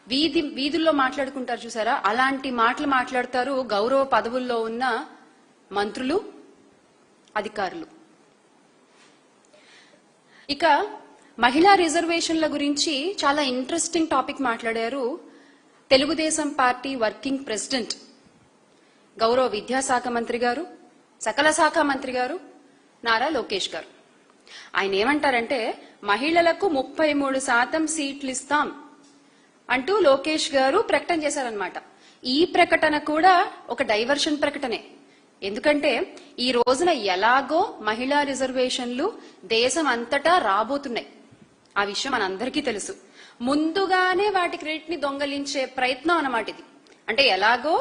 వీధుల్లో మాట్లాడుకుంటారు చూసారా, అలాంటి మాటలు మాట్లాడతారు గౌరవ పదవుల్లో ఉన్న మంత్రులు, అధికారులు. ఇక మహిళా రిజర్వేషన్ల గురించి చాలా ఇంట్రెస్టింగ్ టాపిక్ మాట్లాడారు తెలుగుదేశం పార్టీ వర్కింగ్ ప్రెసిడెంట్, గౌరవ విద్యాశాఖ మంత్రి గారు, సకల శాఖ మంత్రి గారు నారా లోకేష్ గారు. ఆయన ఏమంటారంటే మహిళలకు 33% సీట్లు ఇస్తాం అంటూ లోకేష్ గారు ప్రకటన చేశారనమాట. ఈ ప్రకటన కూడా ఒక డైవర్షన్ ప్రకటనే. ఎందుకంటే ఈ రోజున ఎలాగో మహిళా రిజర్వేషన్లు దేశం అంతటా రాబోతున్నాయి. ఆ విషయం మనందరికీ తెలుసు. ముందుగానే వాటి క్రెడిట్ ని దొంగలించే ప్రయత్నం అన్నమాట ఇది. అంటే ఎలాగో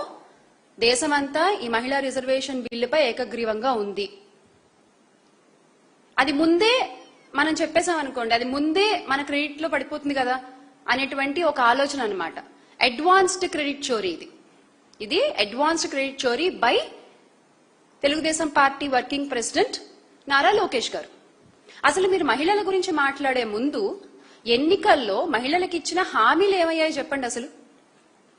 దేశమంతా ఈ మహిళా రిజర్వేషన్ బిల్లుపై ఏకగ్రీవంగా ఉంది, అది ముందే మనం చెప్పేసాం అనుకోండి, అది ముందే మన క్రెడిట్ లో పడిపోతుంది కదా అనేటువంటి ఒక ఆలోచన అన్నమాట. అడ్వాన్స్డ్ క్రెడిట్ చోరీ ఇది అడ్వాన్స్డ్ క్రెడిట్ చోరీ by Telugu Desam party working president Nara Lokesh గారు. అసలు మీరు మహిళల గురించి మాట్లాడే ముందు ఎన్నికల్లో మహిళలకు ఇచ్చిన హామీలు ఏమయ్యాయి చెప్పండి. అసలు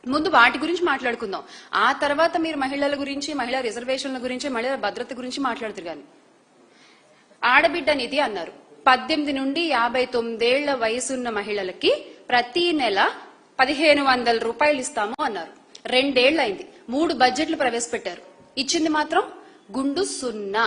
ముందు వాటి గురించి మాట్లాడుకుందాం. ఆ తర్వాత మీరు మహిళల గురించి, మహిళా రిజర్వేషన్ల గురించి, మహిళల భద్రత గురించి మాట్లాడుతారు. కానీ ఆడబిడ్డ నిధి అన్నారు. 18 నుండి 59 ఏళ్ల వయసున్న మహిళలకి ప్రతి నెల 1500 రూపాయలు ఇస్తాము అన్నారు. 2 ఏళ్లైంది. 3 బడ్జెట్లు ప్రవేశపెట్టారు. ఇచ్చింది మాత్రం గుండు సున్నా.